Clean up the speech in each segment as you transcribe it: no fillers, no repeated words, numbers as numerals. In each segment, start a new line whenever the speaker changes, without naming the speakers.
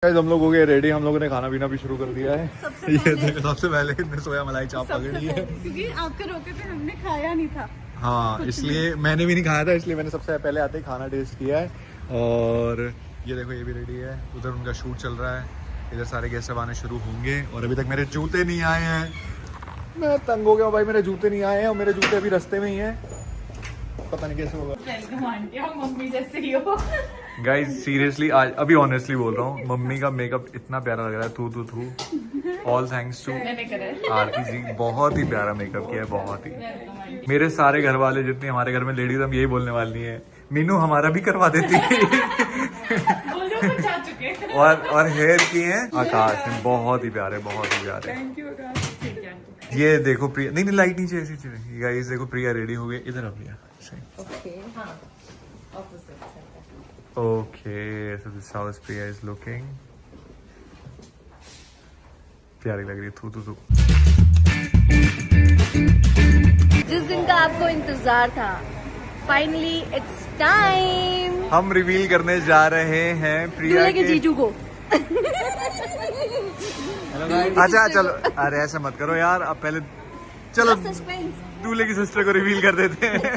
हम लोग हो गए रेडी। हम लोगों ने खाना पीना भी शुरू कर दिया है। ये देखो सबसे पहले इतने सोया मलाई चाप पकड़ ली है
क्योंकि आपके रोके पे हमने खाया नहीं था।
हाँ, इसलिए मैंने भी नहीं खाया था, इसलिए मैंने सबसे पहले आते ही खाना टेस्ट किया है। और ये देखो ये भी रेडी है, उधर उनका शूट चल रहा है, इधर सारे गेस्ट अब आने शुरू होंगे। और अभी तक मेरे जूते नहीं आए हैं, मैं तंग हो गया हूँ भाई, मेरे जूते नहीं आए हैं और मेरे जूते अभी रास्ते में ही हैं, पता नहीं कैसे होगा।
मम्मी जैसे ही हो।
गाइस सीरियसली आज अभी ऑनेस्टली बोल रहा हूँ, मम्मी का मेकअप इतना प्यारा लग रहा है, थू ऑल थैंक्स टू आरती जी, बहुत ही प्यारा मेकअप किया है, बहुत ही। मेरे सारे घर वाले जितने हमारे घर में लेडीज, हम यही बोलने वाली है, मीनू हमारा भी करवा देती और हेयर किए हैं आकाश ने, बहुत ही प्यारे, बहुत ही प्यारे। ये देखो प्रिया, नहीं लाइट नीचे ऐसी चाहिए। गाइस देखो प्रिया रेडी हो गई, इधर आ प्रिया। Okay, so this is how Priya is looking. प्यारी लग रही है, थू।
जिस दिन का आपको इंतजार था, फाइनली इट्स टाइम।
हम रिवील करने जा रहे हैं प्रिया
के जीजू को।
अच्छा चलो, अरे ऐसा मत करो यार, अब पहले चलो दूल्हे की सिस्टर को रिवील कर देते हैं।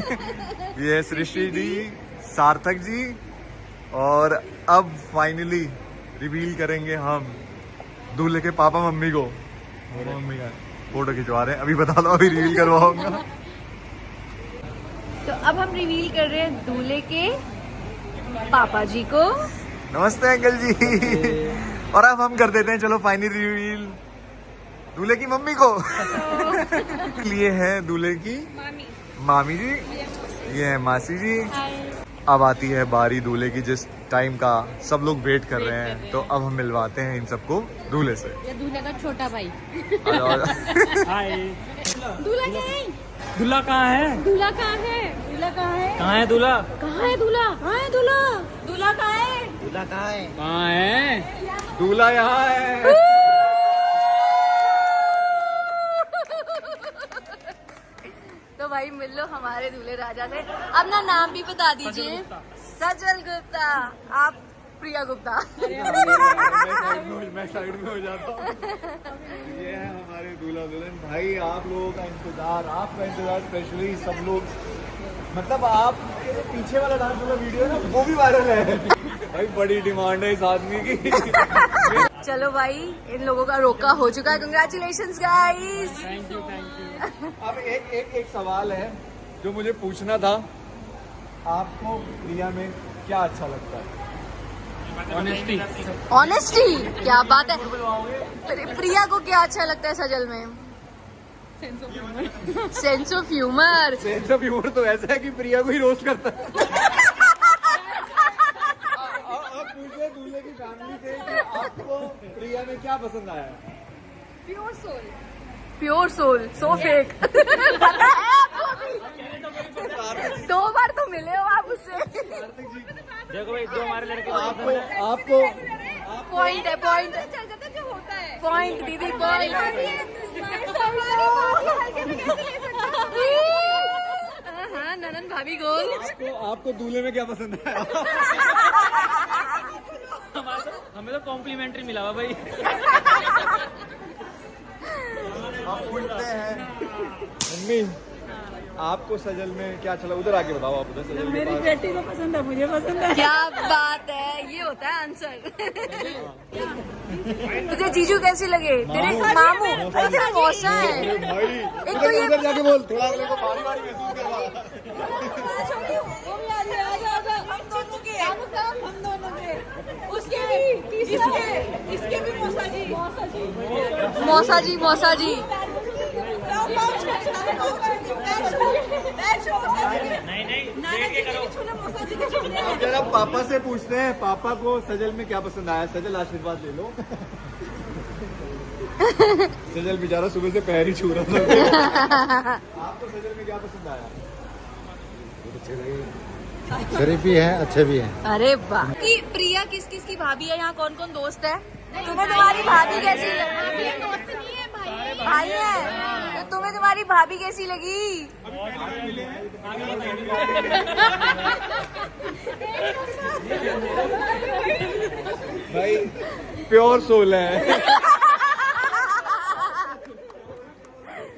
ये सृष्टि जी, सार्थक जी, और अब फाइनली रिवील करेंगे हम दूल्हे के पापा मम्मी को। मम्मी का फोटो खिंचवा रहे हैं, अभी बता दो, अभी रिवील करवाऊंगा।
तो अब हम रिवील कर रहे हैं दूल्हे के पापा जी को।
नमस्ते अंकल जी। और अब हम कर देते हैं, चलो फाइनली रिवील दूल्हे की मम्मी को। लिए है दूल्हे की मामी जी, ये है मासी जी। अब आती है बारी दूल्हे की, जिस टाइम का सब लोग वेट कर रहे हैं, तो अब हम मिलवाते हैं इन सबको दूल्हे से।
ये दूल्हे का छोटा भाई।
हाय। दूल्हा क्या है? दूल्हा कहाँ है? दूल्हा कहाँ है? दूल्हा कहाँ है?
कहाँ है दूल्हा?
कहाँ है दूल्हा? कहाँ है दूल्हा?
दूल्हा कहाँ है?
दूल्हा कहाँ है? कहाँ है?
दूल्हा यहाँ है।
तो भाई मिल लो हमारे दूल्हे राजा से। अपना नाम भी बता दीजिए। सजल गुप्ता। आप प्रिया गुप्ता।
मैं साइड में हो जाता हूँ। ये है हमारे दूल्हा दुल्हन। भाई आप लोगों का इंतजार, आपका इंतजार स्पेशली सब लोग, मतलब आप पीछे वाला डांस वाला वीडियो ना, वो भी वायरल है। भाई बड़ी डिमांड है इस आदमी की।
चलो भाई, इन लोगों का रोका हो चुका है। Congratulations guys.
Thank you.
अब एक सवाल है जो मुझे पूछना था, आपको प्रिया में क्या अच्छा लगता है?
ऑनेस्टी, क्या बात है। प्रिया को क्या अच्छा लगता है सजल में? Sense of humour.
Sense of humour तो ऐसा है कि प्रिया को ही रोस्ट करता है। अब पूछे दूल्हे की फैमिली से कि आपको प्रिया में क्या पसंद आया?
Pure soul, so fake. पता है आपको भी? 2 बार तो मिले हो आप उससे।
देखो भाई, 2 हमारे लड़के
आपको
पॉइंट है, पॉइंट पॉइंट दीदी, पॉइंट। हाँ, ननन भाभी गोल।
आपको दूल्हे में क्या पसंद आया?
हमें तो कॉम्प्लीमेंट्री मिला हुआ भाई।
आप पूछते हैं मम्मी आपको सजल में क्या चला, उधर आके बताओ आप। उधर सजल
मेरी बेटी को पसंद है, मुझे पसंद है।
क्या बात है, ये होता है आंसर। तुझे जीजू कैसे लगे? तेरे मामू और तेरा मौसा है।
एक तो ये उधर जाके बोल, थोड़ा अगले को बारी बारी महसूस करवा।
हम दोनों के, उसके भी, इसके भी मौसा जी।
मौसा जी।
अब जरा पापा से पूछते हैं, पापा को सजल में क्या पसंद आया? सजल आशीर्वाद ले लो। सजल बेचारा सुबह से पैर ही छू रहा था। आपको सजल में क्या पसंद आया?
शरीफ भी है, अच्छे भी है।
अरे वाह। प्रिया किस की भाभी है? यहाँ कौन कौन दोस्त है? तुम्हें तुम्हारी भाभी कैसी लगी? भाई है तो तुम्हें तुम्हारी भाभी कैसी लगी?
भाई प्योर सोल है।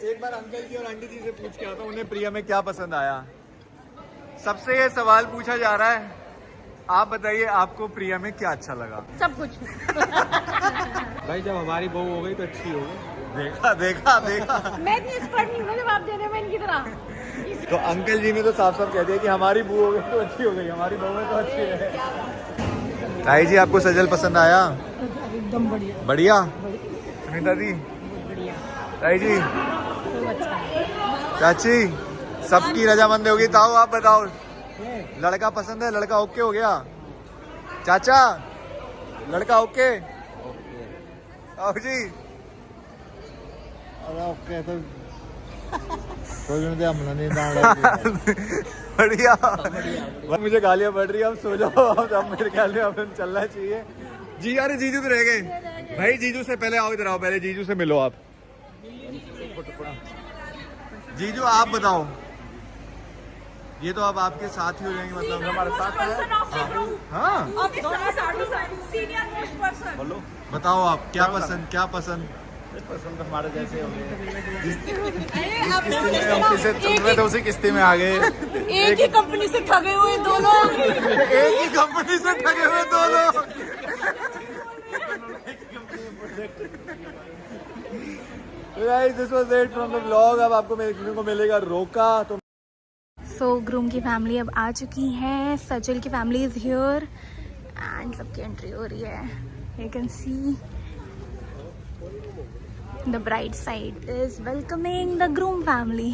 एक बार अंकल जी और आंटी जी से पूछ के आता हूँ उन्हें प्रिया में क्या पसंद आया। सबसे ये सवाल पूछा जा रहा है, आप बताइए आपको प्रिया में क्या अच्छा लगा?
सब कुछ।
भाई जब हमारी बहू हो गई तो अच्छी हो गई।
देखा देखा देखा।
मैं इतनी एक्सपर्ट नहीं हूँ जवाब देने में इनकी तरह।
तो अंकल जी ने तो साफ साफ कह दिया कि हमारी बहू हो गई तो अच्छी हो गई, हमारी बहू है तो अच्छी है। ताई जी आपको सजल पसंद आया?
एकदम बढ़िया।
बढ़िया। सुनीता दी? ताई जी? चाची सबकी रजामंदी होगी। ताऊ आप बताओ, लड़का पसंद है? लड़का ओके हो गया? चाचा लड़का ओके? ताऊ जी?
ओके तो हमला नहीं डाल।
बढ़िया। मुझे गालियां पड़ रही है, अब सो जाओ। अब मेरे ख्याल में अब चलना चाहिए। जी अरे जीजू तो रह गए भाई। जीजू से पहले आओ, इधर आओ, पहले जीजू से मिलो आप। जीजू आप बताओ, ये तो अब आपके साथ ही हो जाएंगे, मतलब हमारे साथ है। हाँ बोलो, बताओ आप क्या पसंद, क्या पसंद?
पसंद हमारे जैसे हो गए, तो उसी किस्ती में आ गए।
एक ही कंपनी से ठगे हुए दो लोग।
एक ही कंपनी से ठगे हुए दो लोग। This was it from the vlog। अब आपको देखने को मिलेगा रोका। तो
सो ग्रूम की फैमिली अब आ चुकी है। सजल की फैमिली इज हियर एंड सबकी एंट्री हो रही है। You can see the bride side is welcoming the groom family.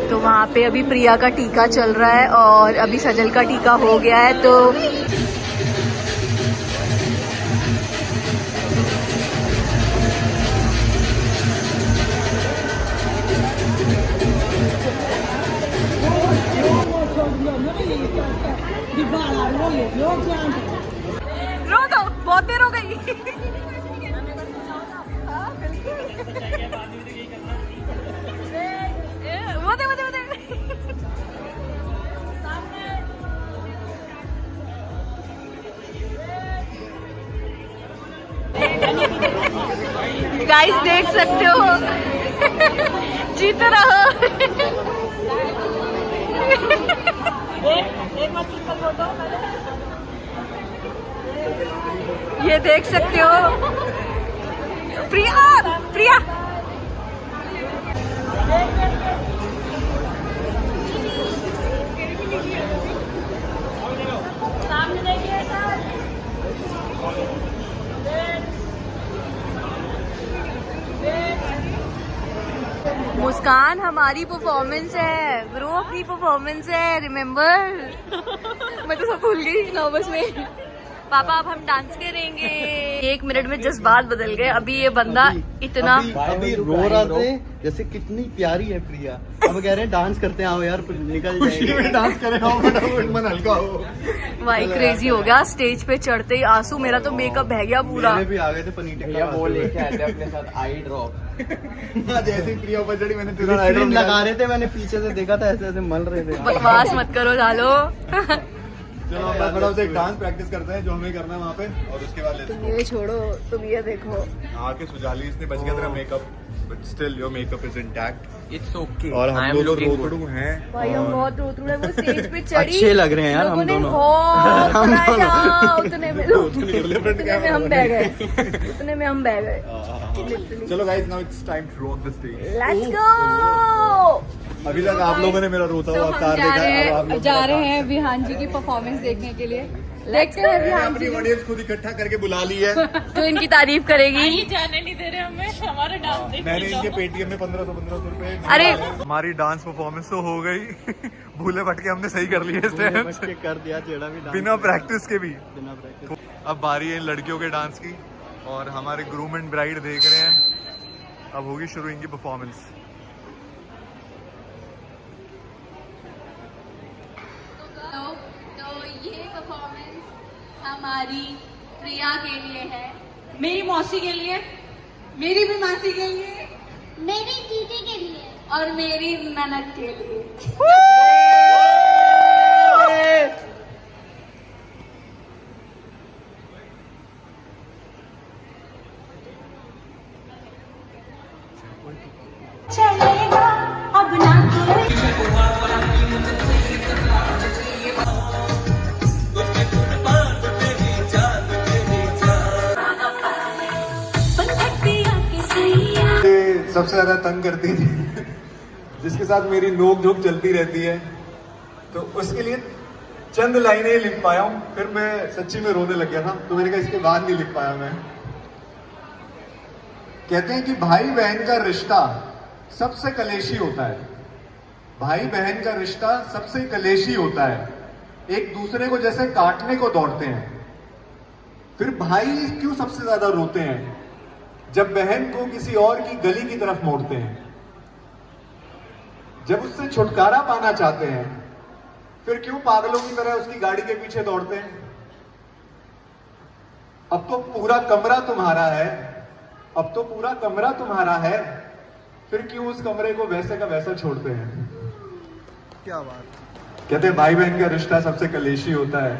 तो वहाँ पे अभी प्रिया का टीका चल रहा है और अभी सजल का टीका हो गया है। तो रो दो, बहुत देर हो गई। गाइस देख सकते हो, जीते रहो। ये देख सकते हो, प्रिया प्रिया सामने देखिए सर। मुस्कान हमारी परफॉर्मेंस है ब्रो, अपनी परफॉर्मेंस है, रिमेम्बर। मैं तो सब भूल गई नर्वस में। पापा अब हम डांस करेंगे। 1 मिनट में जज्बात बदल गए। अभी ये बंदा इतना
अभी रो रहा थे जैसे कितनी प्यारी है प्रिया, अब कह रहे हैं डांस करते हैं, आओ यार निकल जाएंगे डांस करें, आओ फटाफट मन हल्का हो।
भाई क्रेजी हो गया, स्टेज पे चढ़ते ही आंसू, मेरा तो मेकअप बह गया पूरा।
मेरे भी आ गए थे पनीर टिक्का वो लेके आए थे अपने साथ आई ड्रॉप। जैसे ही प्रिया ऊपर चढ़ी मैंने तुरंत आई ड्रॉप लगा रहे थे, मैंने पीछे से देखा था ऐसे ऐसे मल रहे थे।
बकवास मत करो झालो।
चलो अब फटाफट से एक डांस प्रैक्टिस करते हैं जो हमें करना है वहाँ पे, और उसके बाद
तुम ये छोड़ो, तुम ये देखो।
आके सुजाली इसने बच गया तेरा makeup, but still your makeup is intact.
It's okay.
और हम लोग रोतड़ू हैं
भाई हम बहुत रोतड़ू है, वो स्टेज पे चढ़ी,
अच्छे लग रहे हैं यार हम दोनों।
उतने में हम बह गए, उतने में हम बह गए।
चलो guys now it's time to rock the stage.
Let's go.
अभी तक आप लोगों ने मेरा रोता हुआ अवतार देखा है, अब आप लोग
जा रहे हैं विहान जी की परफॉर्मेंस देखने के लिए। देखते हैं विहान
अपनी
जी
ऑडियंस खुद इकट्ठा करके बुला ली है
जो इनकी तारीफ करेगी।
जाने नहीं दे रहे हमें हमारा डांस देखने।
मैंने इनके पेटीएम में 1500 रुपए।
अरे
हमारी डांस परफॉर्मेंस तो हो गई, भूले भटके हमने सही कर लिए स्टेप्स
कर दिया जेड़ा भी
बिना प्रैक्टिस के भी।
बिना प्रैक्टिस।
अब बारी है इन लड़कियों के डांस की, और हमारे ग्रूम एंड ब्राइड देख रहे हैं। अब होगी शुरू इनकी परफॉर्मेंस।
तो ये परफॉर्मेंस हमारी प्रिया के लिए है,
मेरी मौसी के लिए, मेरी भी मासी के लिए,
मेरी दीदी के लिए और मेरी ननद के लिए।
चलेगा अब ना कोई।
सबसे ज्यादा तंग करती थी, जिसके साथ मेरी नोक झोंक चलती रहती है, तो उसके लिए चंद लाइनें लिख पाया हूं, फिर मैं सच्ची में रोने लग गया था, तो मैंने कहा इसके बाद नहीं लिख पाया मैं। कहते हैं कि भाई बहन का रिश्ता सबसे कलेशी होता है, भाई बहन का रिश्ता सबसे कलेशी होता है, एक दूसरे को जैसे काटने को दौड़ते हैं। फिर भाई क्यों सबसे ज्यादा रोते हैं जब बहन को किसी और की गली की तरफ मोड़ते हैं, जब उससे छुटकारा पाना चाहते हैं, फिर क्यों पागलों की तरह उसकी गाड़ी के पीछे दौड़ते हैं। अब तो पूरा कमरा तुम्हारा है, अब तो पूरा कमरा तुम्हारा है, फिर क्यों उस कमरे को वैसे का वैसा छोड़ते हैं।
क्या बात।
कहते हैं भाई बहन का रिश्ता सबसे कलेशी होता है,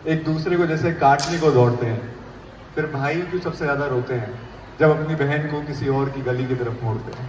एक दूसरे को जैसे काटने को दौड़ते हैं। फिर भाई क्यों सबसे ज्यादा रोते हैं जब अपनी बहन को किसी और की गली की तरफ मोड़ते हैं।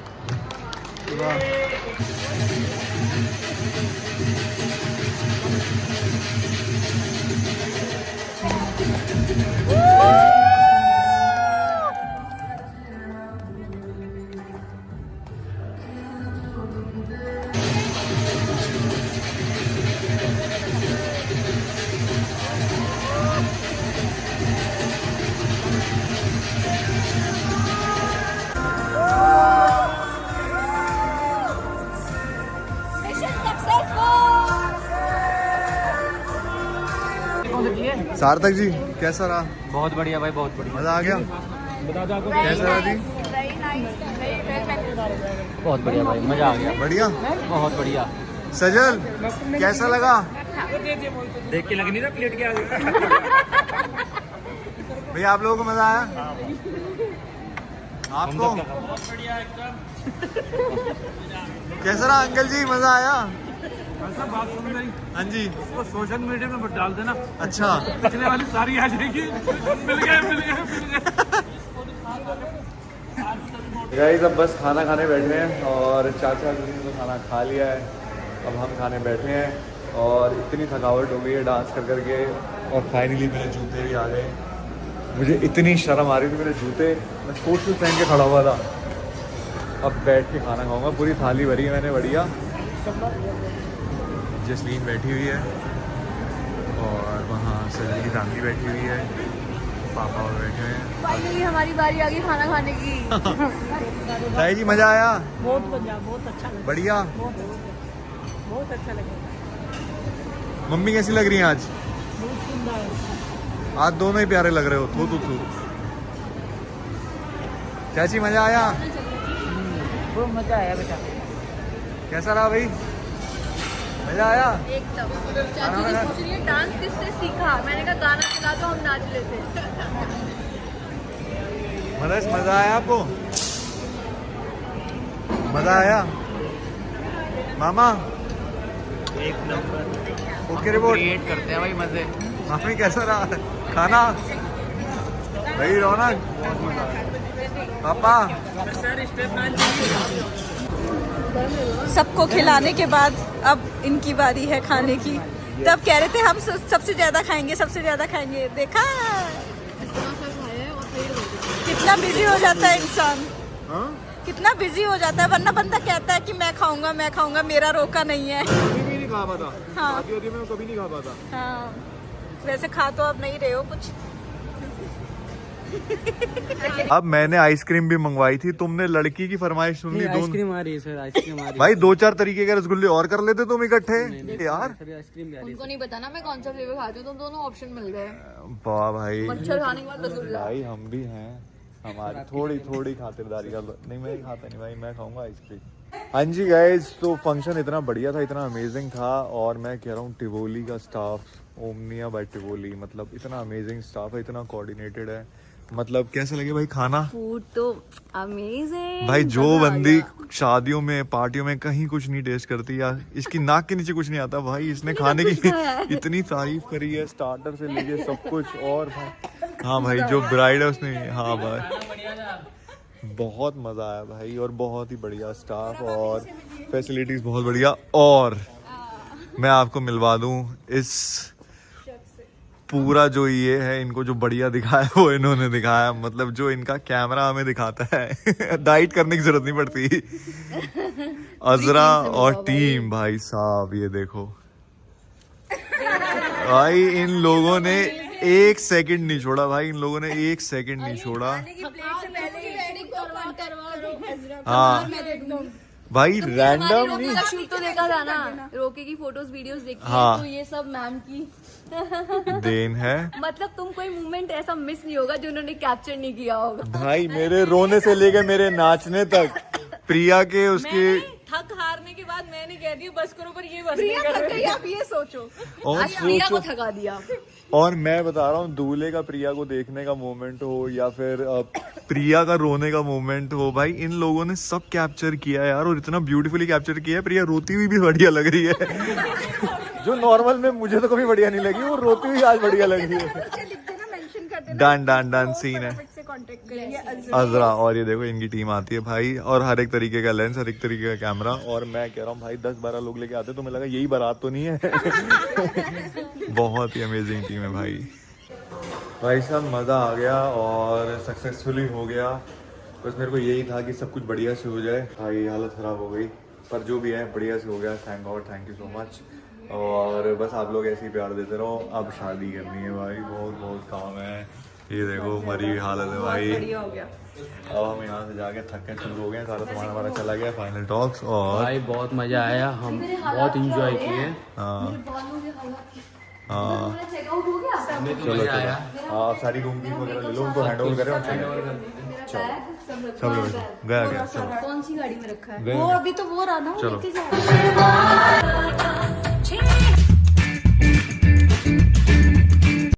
सार्थक जी कैसा रहा?
बहुत बढ़िया भाई, बहुत बढ़िया।
मजा आ गया? कैसा रहा जी?
बहुत बढ़िया भाई, मजा आ गया।
बढ़िया,
बहुत बढ़िया।
सजल कैसा लगा?
देख के लग नहीं रहा प्लेट के आगे।
भैया आप लोगों को मजा आया? आपको कैसा रहा अंकल जी? मजा आया?
ऐसा बात सुन रही।
हाँ जी,
उसको सोशल मीडिया में मत डाल देना,
अच्छा
पिछले वाली सारी आ जाएगी। मिल गए।
गाइस अब बस खाना खाने बैठे हैं, और चाचा जी ने तो खाना खा लिया है, अब हम खाने बैठे हैं। और इतनी थकावट हो गई है डांस कर करके, और फाइनली मेरे जूते भी आ गए। मुझे इतनी शर्म आ रही थी, मेरे जूते मैं स्पोर्ट्स शूज पहन के खड़ा हुआ था। अब बैठ के खाना खाऊंगा, पूरी थाली भरी है मैंने बढ़िया। जसलीन बैठी हुई है, और वहाँ सजल की फैमिली बैठी हुई है, पापा और बैठे हैं।
फाइनली हमारी बारी आ गई खाना खाने की।
ताई जी मजा आया?
बहुत बढ़िया, बहुत अच्छा लगा,
बढ़िया।
बहुत अच्छा लगा।
मम्मी कैसी लग रही है आज?
बहुत सुंदर।
आज दोनों ही प्यारे लग रहे हो। थू थू थू। चाची मजा आया?
वो मजा आया बेटा।
कैसा रहा भाई? मजा आया?
एकदम। चाची जी पूछ रही है डांस किससे सीखा? मैंने कहा गाना चला दो हम नाच लेते।
मजा आया आपको? मजा आया मामा?
एक नंबर।
ओके रिपोर्ट
क्रिएट करते हैं भाई मजे।
मामी कैसा रहा खाना? भाई रौनक पापा?
सबको खिलाने के बाद अब इनकी बारी है खाने की। तब कह रहे थे हम सबसे ज्यादा खाएंगे, सबसे ज्यादा खाएंगे। देखा कितना बिजी हो जाता है इंसान, कितना बिजी हो जाता है। वरना बंदा कहता है कि मैं खाऊंगा, मेरा रोका नहीं है।
कभी भी नहीं खा पाता।
हाँ
मैं कभी नहीं खा पाता।
हाँ, वैसे खा तो अब नहीं रहे हो कुछ।
अब मैंने आइसक्रीम भी मंगवाई थी, तुमने लड़की की फरमाइश सुन ली।
आइसक्रीम आ रही है सर, आइसक्रीम आ रही है।
भाई 2-4 तरीके के रसगुल्ले और कर लेते तुम इकट्ठे यार।
सर आइसक्रीम भी आ रही
उनको नहीं पता ना मैं कौन सा फ्लेवर खाती हूँ, तो दोनों ऑप्शन मिल गए।
वाह भाई,
मच्छर खाने के बाद रसगुल्ला।
भाई हम भी हैं, हमारी थोड़ी खातिरदारी का। नहीं मैं खाता नहीं भाई, मैं खाऊंगा आइसक्रीम। हाँ जी गाइज, तो फंक्शन इतना बढ़िया था, इतना अमेजिंग था। और मैं कह रहा हूँ टिवोली का स्टाफ, ओमनिया बाय टिवोली, मतलब इतना अमेजिंग स्टाफ है, इतना कोऑर्डिनेटेड है। मतलब कैसे लगे भाई खाना?
फूड तो अमेजिंग
भाई जो बंदी शादियों में पार्टियों में कहीं कुछ नहीं टेस्ट करती या इसकी नाक के नीचे कुछ नहीं आता, भाई इसने खाने की इतनी तारीफ करी है, स्टार्टर से लेके सब कुछ। और भाई हाँ भाई जो ब्राइड है उसने, हाँ भाई बहुत मजा आया भाई, और बहुत ही बढ़िया स्टाफ और फैसिलिटीज बहुत बढ़िया। और मैं आपको मिलवा दूं इस पूरा जो ये है, इनको जो बढ़िया दिखाया वो इन्होंने दिखाया। मतलब जो इनका कैमरा हमें दिखाता है डाइट करने की जरूरत नहीं पड़ती। अजरा और टीम भाई साहब, ये देखो भाई इन लोगों ने 1 सेकंड नहीं छोड़ा, भाई इन लोगों ने 1 सेकंड नहीं छोड़ा। हाँ भाई रैंडम नहीं,
शूट तो देखा था ना, रोके की फोटोज वीडियोस देखी
हाँ।
तो ये सब मैम की
देन है।
मतलब तुम कोई मोमेंट ऐसा मिस नहीं होगा जो उन्होंने कैप्चर नहीं किया होगा।
भाई मेरे रोने से लेके मेरे नाचने तक, प्रिया के उसके
थक हारने के बाद मैंने कह दिया बस करो, पर ये बस
प्रिया थक गई, आप ये सोचो।
और
आज प्रिया को
सोचो,
थका दिया।
और मैं बता रहा हूँ दूल्हे का प्रिया को देखने का मोमेंट हो या फिर प्रिया का रोने का मोमेंट हो, भाई इन लोगों ने सब कैप्चर किया यार, और इतना ब्यूटीफुली कैप्चर किया है। प्रिया रोती हुई भी बढ़िया लग रही है जो नॉर्मल में मुझे तो कभी बढ़िया नहीं लगी, वो रोती हुई आज बढ़िया लग रही है। डन सीन है अजरा। और ये देखो इनकी टीम आती है भाई, और हर एक तरीके का लेंस, हर एक तरीके का कैमरा। और मैं कह रहा हूँ भाई 10-12 लोग लेके आते तो मैं लगा यही बारात तो नहीं है। बहुत ही अमेजिंग टीम है भाई साहब, मज़ा आ गया और सक्सेसफुली हो गया। बस मेरे को यही था कि सब कुछ बढ़िया से हो जाए। भाई हालत ख़राब हो गई, पर जो भी है बढ़िया से हो गया। Thank God, thank you so much. और बस आप लोग ऐसे ही प्यार देते रहो। अब शादी करनी है भाई, बहुत काम है। ये देखो मरी हुई हालत है भाई। अब हम यहाँ से जाके थक के शुरू हो गए, सारा सामान हमारा चला गया। फाइनल टॉक्स और
भाई बहुत मजा आया, हम बहुत इंजॉय किए।
हाँ
चेकआउट हो गया।
चलो आप सारी रूम की वगैरह ले लो, उनको हैंड ओवर करें और चलो सब लोग गया सब।
कौन सी गाड़ी में रखा है?
गए।
वो अभी तो वो रहा ना, वो
चलो।
लेके जा रहा है।